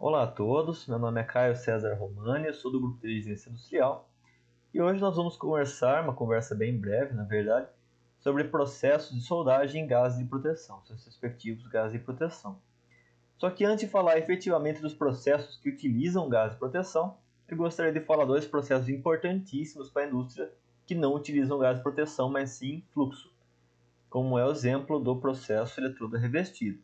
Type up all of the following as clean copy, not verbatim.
Olá a todos, meu nome é Caio César Romani, eu sou do grupo de Inteligência Industrial e hoje nós vamos conversar, uma conversa bem breve na verdade, sobre processos de soldagem em gases de proteção, seus respectivos gases de proteção. Só que antes de falar efetivamente dos processos que utilizam gases de proteção, eu gostaria de falar dois processos importantíssimos para a indústria que não utilizam gás de proteção, mas sim fluxo, como é o exemplo do processo eletrodo revestido.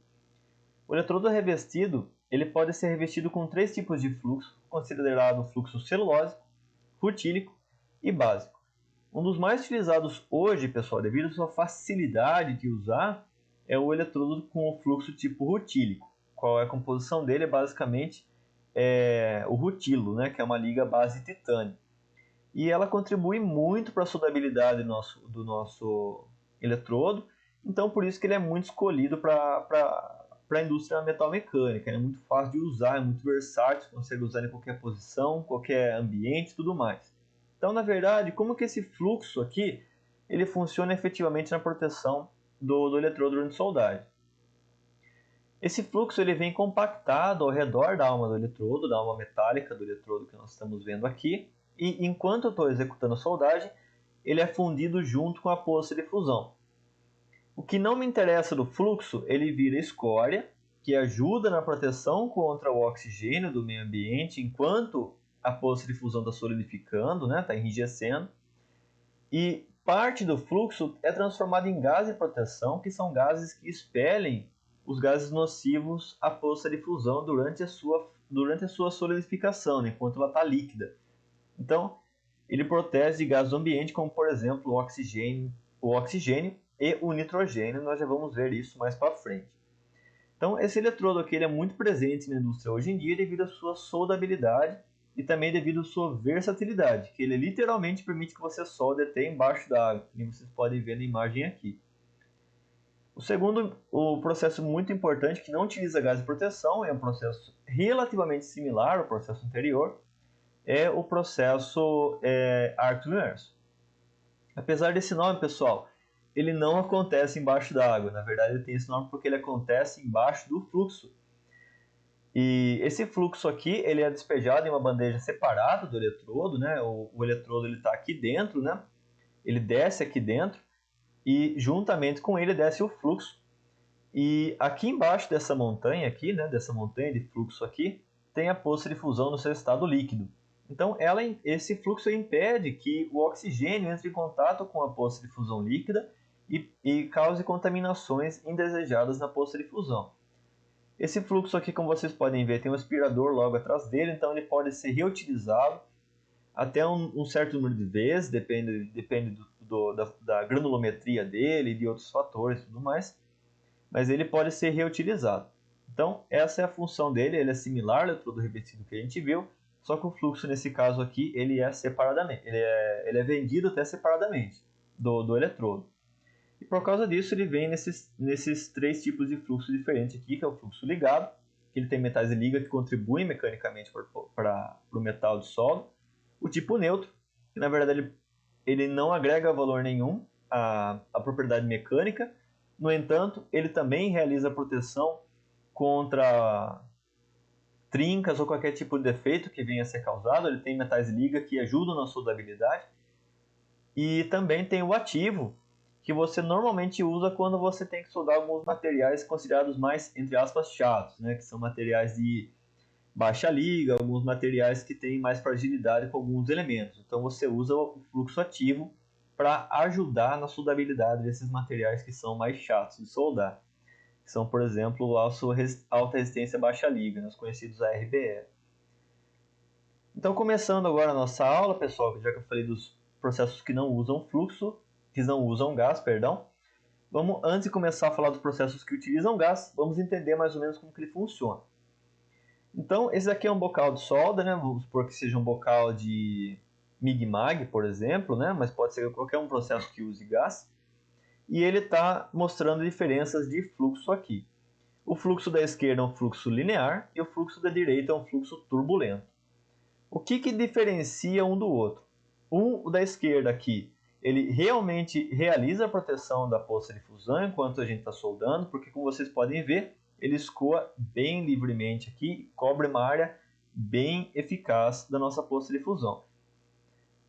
O eletrodo revestido ele pode ser revestido com três tipos de fluxo, considerado fluxo celulósico, rutílico e básico. Um dos mais utilizados hoje, pessoal, devido à sua facilidade de usar, é o eletrodo com o fluxo tipo rutílico. Qual é a composição dele? É basicamente o rutilo, né, que é uma liga base titânio. E ela contribui muito para a soldabilidade do nosso eletrodo, então por isso que ele é muito escolhido para a indústria metalmecânica. É muito fácil de usar, é muito versátil, consegue usar em qualquer posição, qualquer ambiente e tudo mais. Então, na verdade, como que esse fluxo aqui ele funciona efetivamente na proteção do eletrodo durante soldagem? Esse fluxo ele vem compactado ao redor da alma do eletrodo, da alma metálica do eletrodo que nós estamos vendo aqui, e enquanto eu estou executando a soldagem, ele é fundido junto com a poça de fusão. O que não me interessa do fluxo, ele vira escória, que ajuda na proteção contra o oxigênio do meio ambiente, enquanto a poça de fusão está solidificando, está enrijecendo. E parte do fluxo é transformado em gás de proteção, que são gases que expelem os gases nocivos à poça de fusão durante a sua solidificação, enquanto ela está líquida. Então, ele protege de gases do ambiente, como por exemplo o oxigênio e o nitrogênio. Nós já vamos ver isso mais para frente. Então, esse eletrodo aqui ele é muito presente na indústria hoje em dia devido à sua soldabilidade e também devido à sua versatilidade, que ele literalmente permite que você solde até embaixo da água, como vocês podem ver na imagem aqui. O processo muito importante que não utiliza gás de proteção, é um processo relativamente similar ao processo anterior, é o processo Arctic Inverso. Apesar desse nome, pessoal, ele não acontece embaixo da água. Na verdade, ele tem esse nome porque ele acontece embaixo do fluxo. E esse fluxo aqui, ele é despejado em uma bandeja separada do eletrodo, né? O eletrodo ele está aqui dentro, né? Ele desce aqui dentro e juntamente com ele desce o fluxo. E aqui embaixo dessa montanha aqui, né? Dessa montanha de fluxo aqui, tem a poça de fusão no seu estado líquido. Então, esse fluxo impede que o oxigênio entre em contato com a poça de fusão líquida e cause contaminações indesejadas na poça de fusão. Esse fluxo aqui, como vocês podem ver, tem um aspirador logo atrás dele, então ele pode ser reutilizado até um certo número de vezes, depende da granulometria dele e de outros fatores e tudo mais, mas ele pode ser reutilizado. Então, essa é a função dele, ele é similar ao eletrodo revestido que a gente viu, só que o fluxo nesse caso aqui, ele é separadamente, ele é vendido até separadamente do eletrodo. E por causa disso ele vem nesses três tipos de fluxo diferentes aqui, que é o fluxo ligado, que ele tem metais de liga que contribuem mecanicamente para o metal de solda. O tipo neutro, que na verdade ele não agrega valor nenhum à propriedade mecânica, no entanto, ele também realiza proteção contra trincas ou qualquer tipo de defeito que venha a ser causado. Ele tem metais de liga que ajudam na soldabilidade. E também tem o ativo, que você normalmente usa quando você tem que soldar alguns materiais considerados mais, entre aspas, chatos, né? Que são materiais de baixa liga, alguns materiais que têm mais fragilidade com alguns elementos. Então você usa o fluxo ativo para ajudar na soldabilidade desses materiais que são mais chatos de soldar. Que são, por exemplo, o alta resistência baixa liga, os conhecidos ARBE. Então, começando agora a nossa aula, pessoal, já que eu falei dos processos que não usam fluxo, que não usam gás, perdão, antes de começar a falar dos processos que utilizam gás, vamos entender mais ou menos como que ele funciona. Então, esse aqui é um bocal de solda, né? Vamos supor que seja um bocal de MIG-MAG, por exemplo, né? Mas pode ser qualquer um processo que use gás. E ele está mostrando diferenças de fluxo aqui. O fluxo da esquerda é um fluxo linear e o fluxo da direita é um fluxo turbulento. O que diferencia um do outro? O da esquerda aqui, ele realmente realiza a proteção da poça de fusão enquanto a gente está soldando, porque como vocês podem ver, ele escoa bem livremente aqui e cobre uma área bem eficaz da nossa poça de fusão.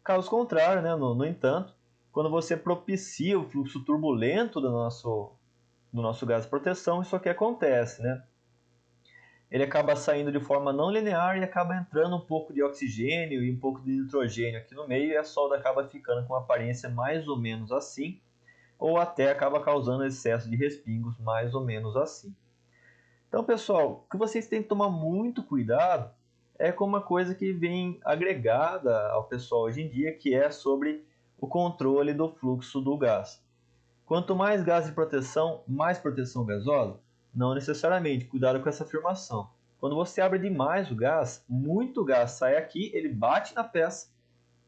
Caso contrário, né, no entanto, quando você propicia o fluxo turbulento do nosso gás de proteção, isso aqui acontece, né? Ele acaba saindo de forma não linear e acaba entrando um pouco de oxigênio e um pouco de nitrogênio aqui no meio, e a solda acaba ficando com uma aparência mais ou menos assim, ou até acaba causando excesso de respingos mais ou menos assim. Então, pessoal, o que vocês têm que tomar muito cuidado é com uma coisa que vem agregada ao pessoal hoje em dia, que é sobre o controle do fluxo do gás. Quanto mais gás de proteção, mais proteção gasosa? Não necessariamente, cuidado com essa afirmação. Quando você abre demais o gás, muito gás sai aqui, ele bate na peça,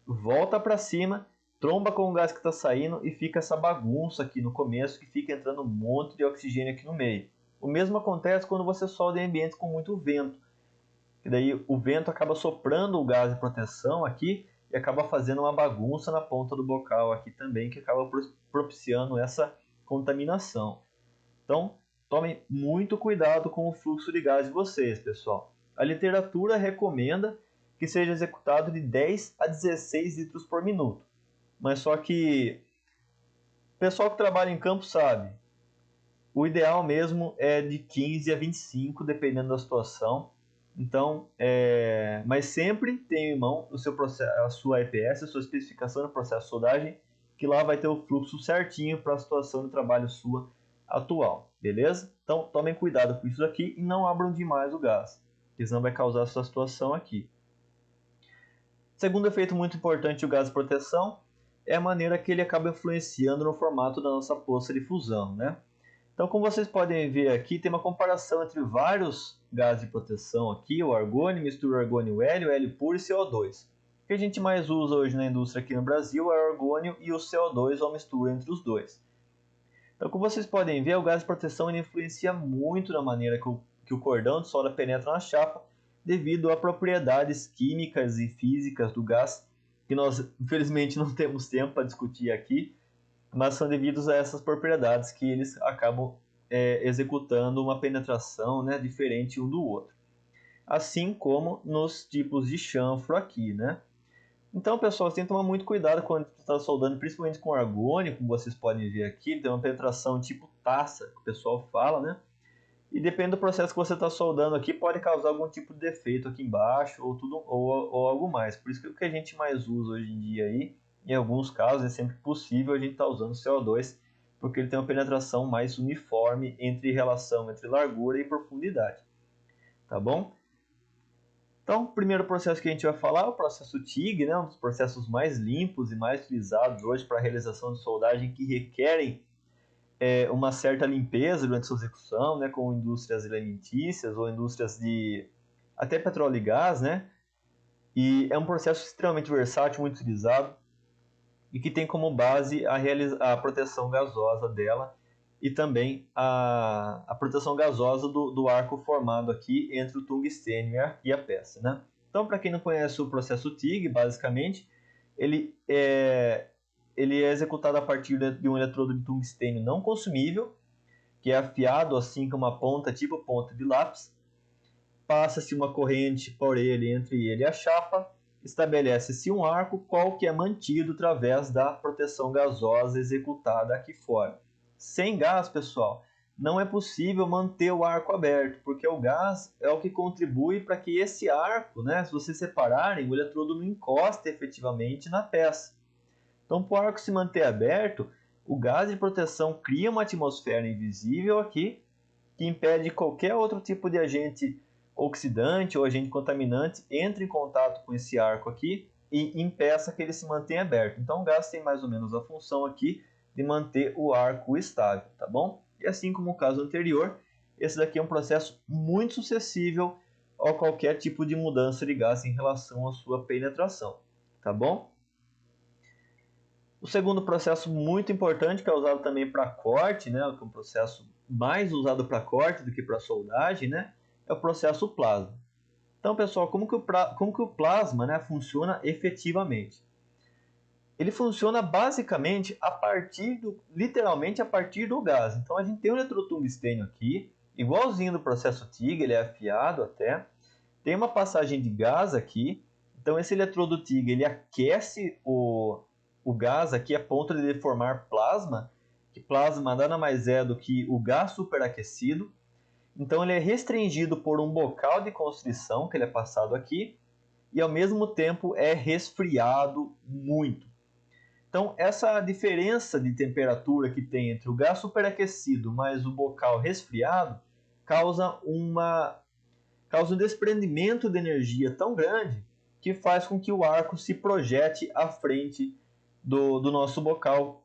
volta para cima, tromba com o gás que está saindo e fica essa bagunça aqui no começo, que fica entrando um monte de oxigênio aqui no meio. O mesmo acontece quando você solda em ambientes com muito vento. E daí o vento acaba soprando o gás de proteção aqui e acaba fazendo uma bagunça na ponta do bocal aqui também, que acaba propiciando essa contaminação. Então, tomem muito cuidado com o fluxo de gás de vocês, pessoal. A literatura recomenda que seja executado de 10 a 16 litros por minuto. Mas só que o pessoal que trabalha em campo sabe, o ideal mesmo é de 15 a 25, dependendo da situação. Então, mas sempre tenha em mão o seu processo, a sua EPS, a sua especificação do processo de soldagem, que lá vai ter o fluxo certinho para a situação de trabalho sua atual, beleza? Então, tomem cuidado com isso aqui e não abram demais o gás, porque senão vai causar essa situação aqui. Segundo efeito muito importante do gás de proteção é a maneira que ele acaba influenciando no formato da nossa poça de fusão, né? Então, como vocês podem ver aqui, tem uma comparação entre vários gases de proteção aqui, o argônio, mistura argônio hélio, hélio puro e CO2. O que a gente mais usa hoje na indústria aqui no Brasil é o argônio e o CO2, ou mistura entre os dois. Então, como vocês podem ver, o gás de proteção ele influencia muito na maneira que o cordão de solda penetra na chapa, devido a propriedades químicas e físicas do gás, que nós, infelizmente, não temos tempo para discutir aqui, mas são devidos a essas propriedades que eles acabam executando uma penetração, né, diferente um do outro. Assim como nos tipos de chanfro aqui, né? Então, pessoal, você tem que tomar muito cuidado quando você está soldando, principalmente com argônio, como vocês podem ver aqui, ele tem uma penetração tipo taça, que o pessoal fala, né? E depende do processo que você está soldando aqui, pode causar algum tipo de defeito aqui embaixo ou algo mais. Por isso que o que a gente mais usa hoje em dia aí, em alguns casos, é sempre possível a gente estar usando CO2, porque ele tem uma penetração mais uniforme entre relação entre largura e profundidade. Tá bom? Então, o primeiro processo que a gente vai falar é o processo TIG, né? Um dos processos mais limpos e mais utilizados hoje para a realização de soldagem que requerem uma certa limpeza durante sua execução, né, com indústrias alimentícias ou indústrias de até petróleo e gás, né? E é um processo extremamente versátil, muito utilizado e que tem como base a proteção gasosa dela e também a proteção gasosa do arco formado aqui entre o tungstênio e a peça, né? Então, para quem não conhece o processo TIG, basicamente, ele é executado a partir de um eletrodo de tungstênio não consumível, que é afiado assim com uma ponta, tipo ponta de lápis. Passa-se uma corrente por ele, entre ele e a chapa, estabelece-se um arco, qual que é mantido através da proteção gasosa executada aqui fora. Sem gás, pessoal, não é possível manter o arco aberto, porque o gás é o que contribui para que esse arco, né, se vocês separarem, o eletrodo não encoste efetivamente na peça. Então, para o arco se manter aberto, o gás de proteção cria uma atmosfera invisível aqui, que impede qualquer outro tipo de agente oxidante ou agente contaminante entre em contato com esse arco aqui e impeça que ele se mantenha aberto. Então, o gás tem mais ou menos a função aqui de manter o arco estável, tá bom? E assim como o caso anterior, esse daqui é um processo muito sucessível a qualquer tipo de mudança de gás em relação à sua penetração, tá bom? O segundo processo muito importante, que é usado também para corte, né, que é um processo mais usado para corte do que para soldagem, né, é o processo plasma. Então, pessoal, como que o plasma, né, funciona efetivamente? Ele funciona basicamente literalmente a partir do gás. Então, a gente tem um eletrotungstênio aqui, igualzinho do processo TIG, ele é afiado até. Tem uma passagem de gás aqui. Então esse eletrodo TIG ele aquece o gás aqui a ponto de ele formar plasma, que plasma nada mais é do que o gás superaquecido. Então ele é restringido por um bocal de constrição que ele é passado aqui e ao mesmo tempo é resfriado muito. Então essa diferença de temperatura que tem entre o gás superaquecido mais o bocal resfriado causa um desprendimento de energia tão grande que faz com que o arco se projete à frente do nosso bocal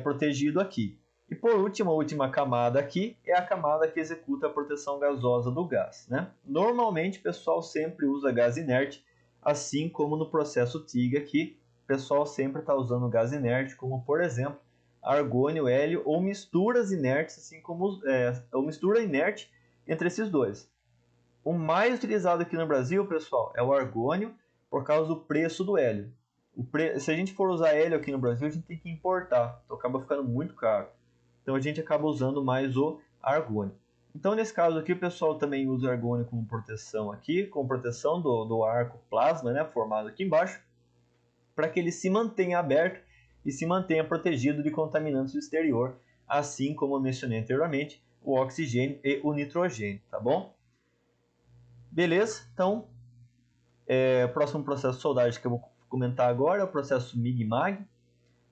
protegido aqui. E por último, a última camada aqui é a camada que executa a proteção gasosa do gás, né? Normalmente o pessoal sempre usa gás inerte, assim como no processo TIG aqui, o pessoal sempre está usando gás inerte, como por exemplo argônio, hélio ou misturas inertes, assim como ou mistura inerte entre esses dois. O mais utilizado aqui no Brasil, pessoal, é o argônio por causa do preço do hélio. Se a gente for usar hélio aqui no Brasil, a gente tem que importar, então acaba ficando muito caro. Então a gente acaba usando mais o argônio. Então nesse caso aqui o pessoal também usa argônio como proteção aqui, como proteção do arco plasma, né, formado aqui embaixo, para que ele se mantenha aberto e se mantenha protegido de contaminantes do exterior, assim como eu mencionei anteriormente, o oxigênio e o nitrogênio, tá bom? Beleza, então o próximo processo de soldagem que eu vou comentar agora é o processo MIG-MAG.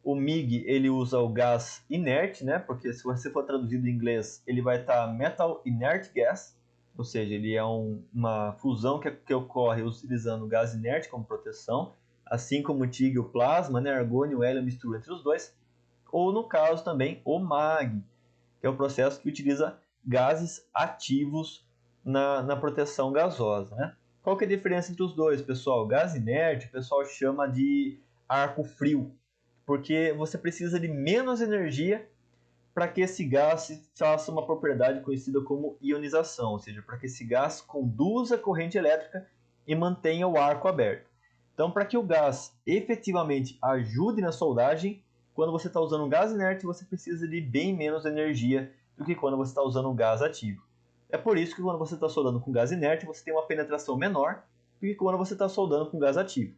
O MIG ele usa o gás inerte, né? Porque se você for traduzido em inglês, ele vai estar Metal Inert Gas, ou seja, ele é uma fusão que ocorre utilizando o gás inerte como proteção, assim como o TIG e o plasma, né? Argônio e hélio mistura entre os dois. Ou no caso também o MAG, que é o processo que utiliza gases ativos na proteção gasosa, né? Qual que é a diferença entre os dois, pessoal? O gás inerte o pessoal chama de arco frio, porque você precisa de menos energia para que esse gás faça uma propriedade conhecida como ionização, ou seja, para que esse gás conduza a corrente elétrica e mantenha o arco aberto. Então, para que o gás efetivamente ajude na soldagem, quando você está usando um gás inerte, você precisa de bem menos energia do que quando você está usando um gás ativo. É por isso que quando você está soldando com gás inerte, você tem uma penetração menor do que quando você está soldando com gás ativo.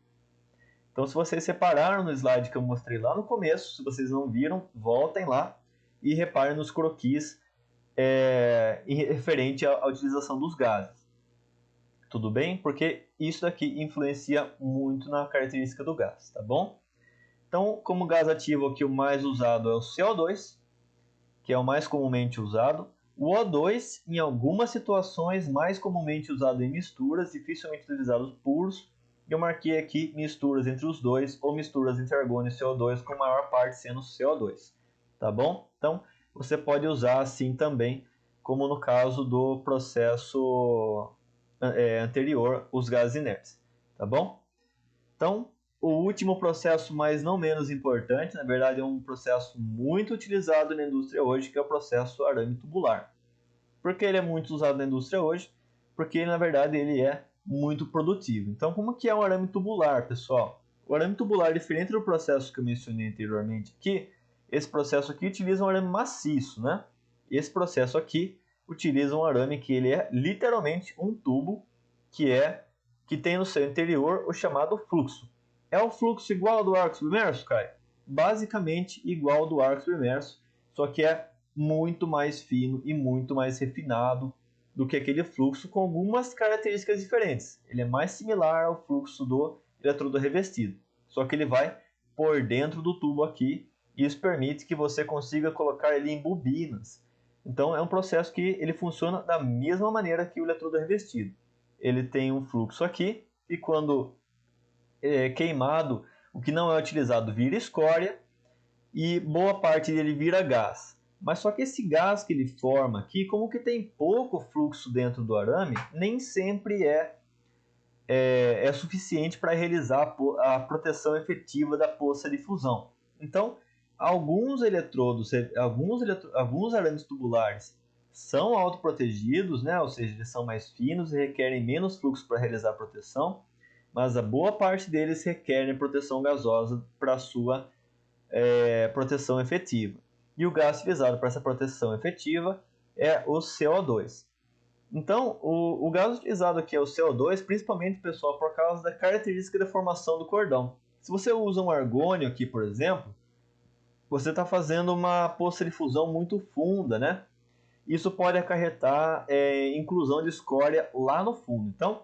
Então, se vocês separaram no slide que eu mostrei lá no começo, se vocês não viram, voltem lá e reparem nos croquis referente à utilização dos gases. Tudo bem? Porque isso daqui influencia muito na característica do gás, tá bom? Então, como gás ativo aqui, o mais usado é o CO2, que é o mais comumente usado. O O2, em algumas situações, mais comumente usado em misturas, dificilmente utilizados puros. Eu marquei aqui misturas entre os dois ou misturas entre argônio e CO2, com a maior parte sendo CO2, tá bom? Então, você pode usar assim também, como no caso do processo anterior, os gases inertes, tá bom? Então, o último processo, mas não menos importante, na verdade é um processo muito utilizado na indústria hoje, que é o processo arame tubular. Por que ele é muito usado na indústria hoje? Porque, na verdade, ele é muito produtivo. Então, como que é o arame tubular, pessoal? O arame tubular, diferente do processo que eu mencionei anteriormente aqui, esse processo aqui utiliza um arame maciço, né? Esse processo aqui utiliza um arame que ele é literalmente um tubo que tem no seu interior o chamado fluxo. É o fluxo igual ao do arco submerso, Caio? Basicamente igual ao do arco submerso, só que é muito mais fino e muito mais refinado do que aquele fluxo, com algumas características diferentes. Ele é mais similar ao fluxo do eletrodo revestido, só que ele vai por dentro do tubo aqui, e isso permite que você consiga colocar ele em bobinas. Então é um processo que ele funciona da mesma maneira que o eletrodo revestido. Ele tem um fluxo aqui, e quando queimado, o que não é utilizado vira escória, e boa parte dele vira gás. Mas só que esse gás que ele forma aqui, como que tem pouco fluxo dentro do arame, nem sempre é suficiente para realizar a proteção efetiva da poça de fusão. Então, alguns arames tubulares são autoprotegidos, né? Ou seja, eles são mais finos e requerem menos fluxo para realizar a proteção, mas a boa parte deles requerem proteção gasosa para a sua proteção efetiva. E o gás utilizado para essa proteção efetiva é o CO2. Então, o gás utilizado aqui é o CO2, principalmente, pessoal, por causa da característica da formação do cordão. Se você usa um argônio aqui, por exemplo, você está fazendo uma poça de fusão muito funda, né? Isso pode acarretar inclusão de escória lá no fundo. Então,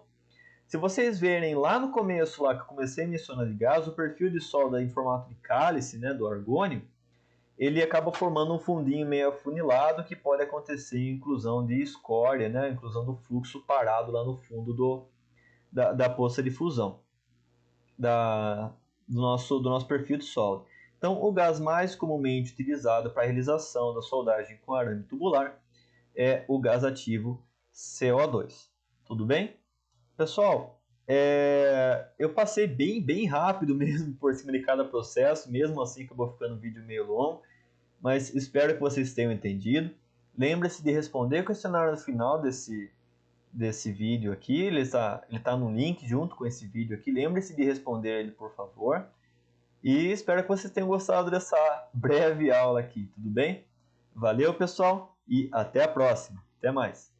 se vocês verem lá no começo, lá que eu comecei a mencionar de gás, o perfil de solda em formato de cálice, né, do argônio, ele acaba formando um fundinho meio afunilado que pode acontecer inclusão de escória, né, inclusão do fluxo parado lá no fundo da poça de fusão do nosso perfil de solda. Então, o gás mais comumente utilizado para a realização da soldagem com arame tubular é o gás ativo CO2. Tudo bem? Pessoal, eu passei bem rápido mesmo por cima de cada processo, mesmo assim acabou ficando um vídeo meio longo, mas espero que vocês tenham entendido. Lembre-se de responder o questionário no final desse vídeo aqui, ele tá no link junto com esse vídeo aqui, lembre-se de responder ele, por favor. E espero que vocês tenham gostado dessa breve aula aqui, tudo bem? Valeu, pessoal, e até a próxima. Até mais.